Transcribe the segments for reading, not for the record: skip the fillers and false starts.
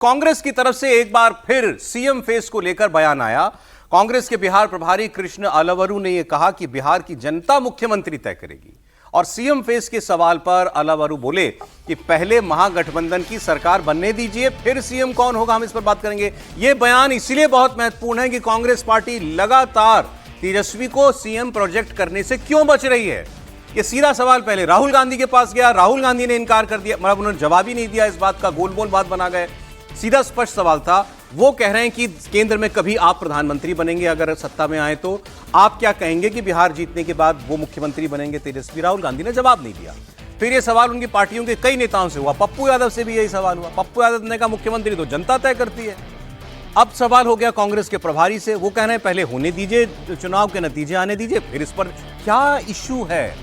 कांग्रेस की तरफ से एक बार फिर सीएम फेस को लेकर बयान आया। कांग्रेस के बिहार प्रभारी कृष्ण अलवरू ने यह कहा कि बिहार की जनता मुख्यमंत्री तय करेगी। और सीएम फेस के सवाल पर अलवरू बोले कि पहले महागठबंधन की सरकार बनने दीजिए, फिर सीएम कौन होगा हम इस पर बात करेंगे। यह बयान इसलिए बहुत महत्वपूर्ण है कि कांग्रेस पार्टी लगातार तेजस्वी को सीएम प्रोजेक्ट करने से क्यों बच रही है। यह सीधा सवाल पहले राहुल गांधी के पास गया, राहुल गांधी ने इनकार कर दिया, मतलब उन्होंने जवाब ही नहीं दिया, इस बात का गोल मोल बात बना गए। सीधा स्पष्ट सवाल था, वो कह रहे हैं कि केंद्र में कभी आप प्रधानमंत्री बनेंगे, अगर सत्ता में आए तो आप क्या कहेंगे कि बिहार जीतने के बाद वो मुख्यमंत्री बनेंगे तेजस्वी। राहुल गांधी ने जवाब नहीं दिया। फिर ये सवाल उनकी पार्टियों के कई नेताओं से हुआ, पप्पू यादव से भी यही सवाल हुआ। पप्पू यादव ने कहा मुख्यमंत्री तो जनता तय करती है। अब सवाल हो गया कांग्रेस के प्रभारी से, वो कह रहे हैं पहले होने दीजिए, चुनाव के नतीजे आने दीजिए, फिर इस पर क्या इश्यू है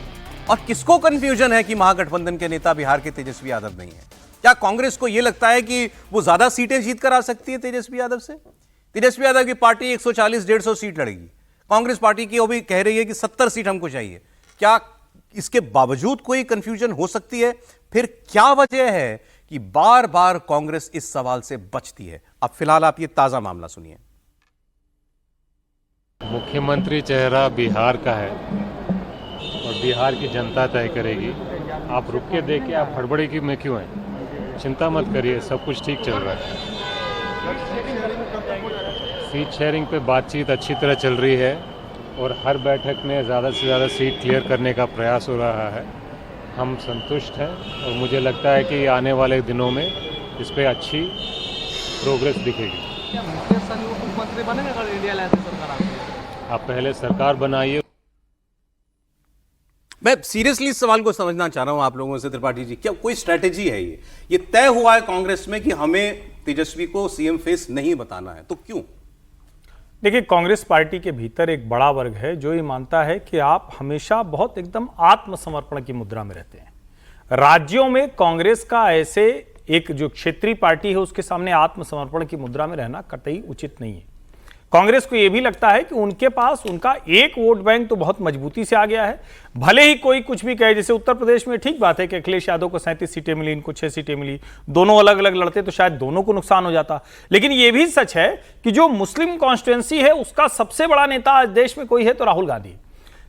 और किसको कंफ्यूजन है कि महागठबंधन के नेता बिहार के तेजस्वी यादव नहीं है। क्या कांग्रेस को यह लगता है कि वो ज्यादा सीटें जीत कर आ सकती है तेजस्वी यादव से। तेजस्वी यादव की पार्टी 140-150 सीट लड़ेगी, कांग्रेस पार्टी की वो भी कह रही है कि 70 सीट हमको चाहिए। क्या इसके बावजूद कोई कंफ्यूजन हो सकती है? फिर क्या वजह है कि बार बार कांग्रेस इस सवाल से बचती है? अब फिलहाल आप ये ताजा मामला सुनिए। मुख्यमंत्री चेहरा बिहार का है और बिहार की जनता तय करेगी। आप रुक के देखिए, आप हड़बड़ी की में क्यों हैं? चिंता मत करिए, सब कुछ ठीक चल रहा है। सीट शेयरिंग पे बातचीत अच्छी तरह चल रही है और हर बैठक में ज़्यादा से ज़्यादा सीट क्लियर करने का प्रयास हो रहा है। हम संतुष्ट हैं और मुझे लगता है कि आने वाले दिनों में इस पर अच्छी प्रोग्रेस दिखेगी। मुख्यमंत्री बनेंगे अगर इंडिया लाइसेंस सरकार? आप पहले सरकार बनाइए। मैं सीरियसली इस सवाल को समझना चाह रहा हूं आप लोगों से, त्रिपाठी जी, क्या कोई स्ट्रैटेजी है? ये तय हुआ है कांग्रेस में कि हमें तेजस्वी को सीएम फेस नहीं बताना है, तो क्यों? देखिए, कांग्रेस पार्टी के भीतर एक बड़ा वर्ग है जो ये मानता है कि आप हमेशा बहुत एकदम आत्मसमर्पण की मुद्रा में रहते हैं। राज्यों में कांग्रेस का ऐसे एक जो क्षेत्रीय पार्टी है उसके सामने आत्मसमर्पण की मुद्रा में रहना कतई उचित नहीं है। कांग्रेस को यह भी लगता है कि उनके पास उनका एक वोट बैंक तो बहुत मजबूती से आ गया है। भले ही कोई कुछ भी कहे, जैसे उत्तर प्रदेश में ठीक बात है कि अखिलेश यादव को 37 सीटें मिली, इनको 6 सीटें मिली, दोनों अलग अलग लड़ते तो शायद दोनों को नुकसान हो जाता। लेकिन यह भी सच है कि जो मुस्लिम कॉन्स्टिट्यूएंसी है उसका सबसे बड़ा नेता आज देश में कोई है तो राहुल गांधी।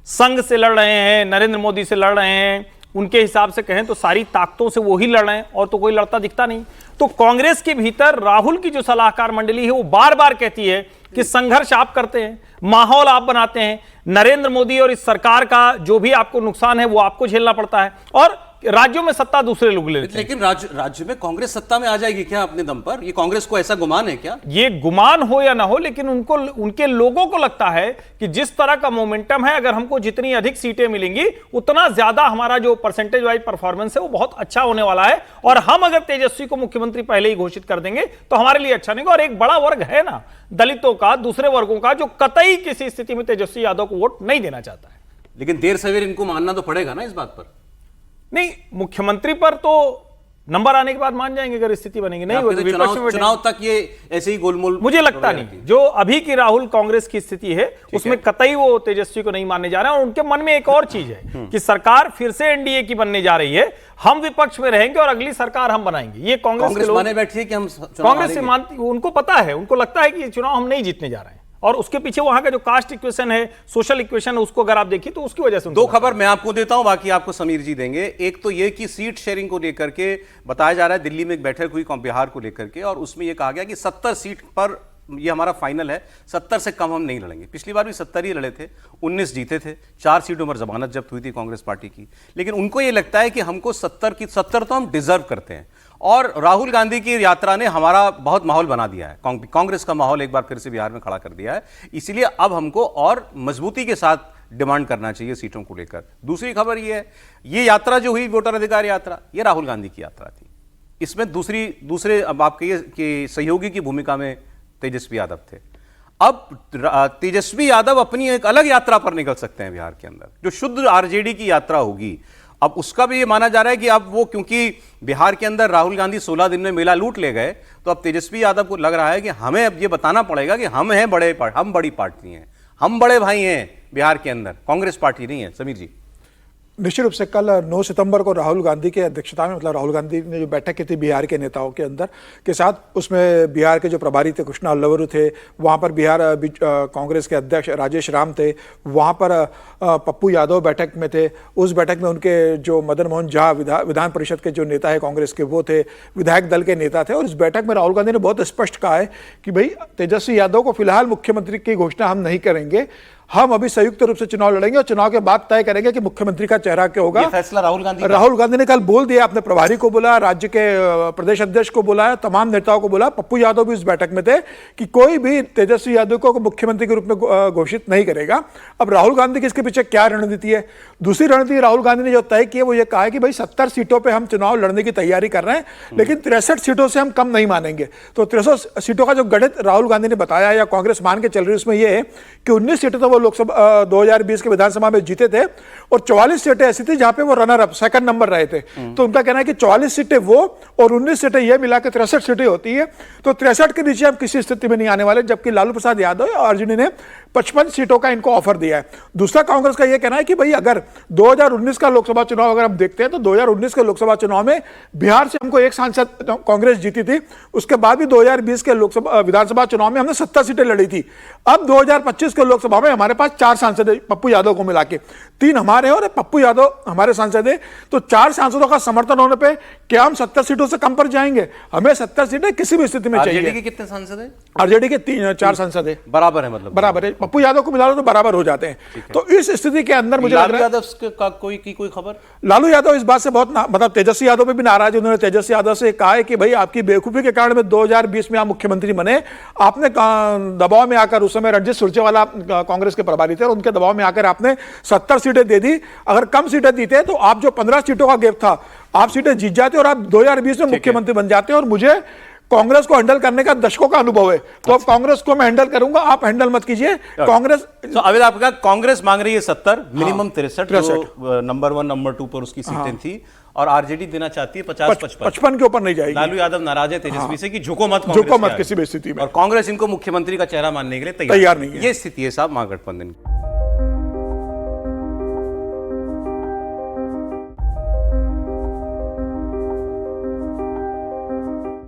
संघ से लड़ रहे हैं, नरेंद्र मोदी से लड़ रहे हैं, उनके हिसाब से कहें तो सारी ताकतों से वो ही लड़ रहे हैं और तो कोई लड़ता दिखता नहीं। तो कांग्रेस के भीतर राहुल की जो सलाहकार मंडली है वो बार बार कहती है कि संघर्ष आप करते हैं, माहौल आप बनाते हैं, नरेंद्र मोदी और इस सरकार का जो भी आपको नुकसान है वो आपको झेलना पड़ता है और राज्यों में सत्ता दूसरे लोग ले लेते हैं। लेकिन राज्य में कांग्रेस सत्ता में आ जाएगी क्या अपने दम पर? ये कांग्रेस को ऐसा गुमान है क्या? ये गुमान हो या ना हो, लेकिन उनको उनके लोगों को लगता है कि जिस तरह का मोमेंटम है, अगर हमको जितनी अधिक सीटें मिलेंगी उतना ज्यादा हमारा जो परसेंटेज वाइज परफॉर्मेंस है वो बहुत अच्छा होने वाला है और हम अगर तेजस्वी को मुख्यमंत्री पहले ही घोषित कर देंगे तो हमारे लिए अच्छा नहीं। और एक बड़ा वर्ग है ना दलितों का, दूसरे वर्गों का, जो कतई किसी स्थिति में तेजस्वी यादव को वोट नहीं देना चाहता है। लेकिन देर सवेर इनको मानना तो पड़ेगा ना इस बात पर। नहीं, मुख्यमंत्री पर तो नंबर आने के बाद मान जाएंगे अगर स्थिति बनेगी। नहीं हो तो चुनाव तक ये ऐसे ही गोलमोल मुझे लगता नहीं। जो अभी की राहुल कांग्रेस की स्थिति है उसमें कतई वो तेजस्वी को नहीं मानने जा रहे हैं। और उनके मन में एक और चीज है कि सरकार फिर से एनडीए की बनने जा रही है, हम विपक्ष में रहेंगे और अगली सरकार हम बनाएंगे। ये कांग्रेस माने बैठी है कि हम कांग्रेस से मानती, उनको पता है, उनको लगता है कि ये चुनाव हम नहीं जीतने जा रहे हैं। और उसके पीछे वहां का जो कास्ट इक्वेशन है, सोशल इक्वेशन है, उसको अगर आप देखिए तो उसकी वजह से दो खबर मैं आपको देता हूं, बाकी आपको समीर जी देंगे। एक तो यह कि सीट शेयरिंग को लेकर के बताया जा रहा है, दिल्ली में एक बैठक हुई बिहार को लेकर के और उसमें यह कहा गया कि 70 सीट पर ये हमारा फाइनल है, 70 से कम हम नहीं लड़ेंगे। पिछली बार भी 70 ही लड़े थे, 19 जीते थे, 4 सीटों पर जमानत जब्त हुई थी कांग्रेस पार्टी की। लेकिन उनको ये लगता है कि हमको 70 तो हम डिजर्व करते हैं। और राहुल गांधी की यात्रा ने हमारा बहुत माहौल बना दिया है, कांग्रेस का माहौल एक बार फिर से बिहार में खड़ा कर दिया है। इसलिए अब हमको और मजबूती के साथ डिमांड करना चाहिए सीटों को लेकर। दूसरी खबर यह है, ये यात्रा जो हुई वोटर अधिकार यात्रा, ये राहुल गांधी की यात्रा थी। इसमें दूसरे अब आप कहिए कि सहयोगी की भूमिका में तेजस्वी यादव थे। अब तेजस्वी यादव अपनी एक अलग यात्रा पर निकल सकते हैं बिहार के अंदर, जो शुद्ध आरजेडी की यात्रा होगी। अब उसका भी ये माना जा रहा है कि अब वो, क्योंकि बिहार के अंदर राहुल गांधी 16 दिन में मेला लूट ले गए, तो अब तेजस्वी यादव को लग रहा है कि हमें अब ये बताना पड़ेगा कि हम हैं हम बड़ी पार्टी हैं, हम बड़े भाई हैं बिहार के अंदर, कांग्रेस पार्टी नहीं है। समीर जी, निश्चित रूप से कल 9 सितंबर को राहुल गांधी की अध्यक्षता में, मतलब राहुल गांधी ने जो बैठक की थी बिहार के नेताओं के अंदर के साथ, उसमें बिहार के जो प्रभारी थे कृष्णा अल्लवरू थे, वहाँ पर बिहार कांग्रेस के अध्यक्ष राजेश राम थे, वहाँ पर पप्पू यादव बैठक में थे। उस बैठक में उनके जो मदन मोहन झा विधान परिषद के जो नेता है कांग्रेस के, वो थे, विधायक दल के नेता थे। और इस बैठक में राहुल गांधी ने बहुत स्पष्ट कहा है कि भाई तेजस्वी यादव को फिलहाल मुख्यमंत्री की घोषणा हम नहीं करेंगे, हम अभी संयुक्त रूप से चुनाव लड़ेंगे और चुनाव के बाद तय करेंगे कि मुख्यमंत्री का चेहरा क्या होगा। ये फैसला राहुल गांधी ने कल बोल दिया, अपने प्रभारी को बोला, राज्य के प्रदेश अध्यक्ष को बुलाया, तमाम नेताओं को बोला, पप्पू यादव भी उस बैठक में थे कि कोई भी तेजस्वी यादव को मुख्यमंत्री के रूप में घोषित नहीं करेगा। अब राहुल गांधी की इसके पीछे क्या रणनीति है? दूसरी रणनीति राहुल गांधी ने जो तय की है वो ये कहा है कि भाई 70 सीटों पर हम चुनाव लड़ने की तैयारी कर रहे हैं, लेकिन 63 सीटों से हम कम नहीं मानेंगे। तो 63 सीटों का जो गणित राहुल गांधी ने बताया या कांग्रेस मान के चल रही है, उसमें यह है कि 19 सीटें तो वो लोकसभा 2020 के विधानसभा में जीते थे और 44 सीटें ऐसी थी जहां पे वो रनर अप, सेकंड नंबर रहे थे। तो उनका कहना है कि 44 सीटें वो और 19 सीटें ये मिलाकर 63 सीटें होती है। तो 63 के नीचे हम किसी स्थिति में नहीं आने वाले, जबकि लालू प्रसाद यादव और आरजेडी ने 55 सीटों का इनको ऑफर दिया है। दूसरा कांग्रेस का यह कहना है कि भाई अगर 2019 का लोकसभा चुनाव अगर हम देखते हैं तो 2019 के लोकसभा चुनाव में बिहार से हमको एक सांसद कांग्रेस जीती थी, उसके बाद भी 2020 के लोकसभा विधानसभा चुनाव में हमने 70 सीटें लड़ी थी। अब 2025 के लोकसभा में हमारे पास 4 सांसद है, पप्पू यादव को मिला के 3 हमारे और पप्पू यादव हमारे सांसद है। तो 4 सांसदों का समर्थन होने पे क्या हम 70 सीटों से कम पर जाएंगे? हमें 70 सीटें किसी भी स्थिति में चाहिए। आरजेडी के कितने सांसद हैं? आरजेडी के 4 सांसद है, बराबर है, मतलब बराबर है। पप्पू यादव को मिला लो तो बराबर हो जाते हैं। तो इस स्थिति के अंदर मुझे लग रहा है यादव का कोई खबर? लालू यादव इस बात से बहुत मतलब तेजस्वी यादव पे भी नाराज है। उन्होंने तेजस्वी यादव से कहा है कि भाई आपकी बेवकूफी के कारण में 2020 में आप मुख्यमंत्री बने, आपने दबाव में आकर, उस समय रणजीत सुरजेवाला कांग्रेस के प्रभारी थे और उनके दबाव में आकर आपने 70 सीटें दे दी। अगर कम सीटें देते तो आप जो 15 सीटों का गैप था, आप सीटें जीत जाते और आप 2020 में मुख्यमंत्री बन जाते। और मुझे कांग्रेस को हैंडल करने का दशकों का अनुभव है, तो अब कांग्रेस को मैं हैंडल करूंगा, आप हैंडल मत कीजिए। कांग्रेस तो अभी आपका कांग्रेस मांग रही है 70, मिनिमम 63, नंबर 1 नंबर 2 पर उसकी सीटें थी, और आरजेडी देना चाहती है 50-55 के ऊपर नहीं जाएगी। लालू यादव नाराज है तेजस्वी से कि झुको मत किसी भी स्थिति में, और कांग्रेस इनको मुख्यमंत्री का चेहरा मानने के लिए तैयार नहीं है। ये स्थिति है साहब महागठबंधन की।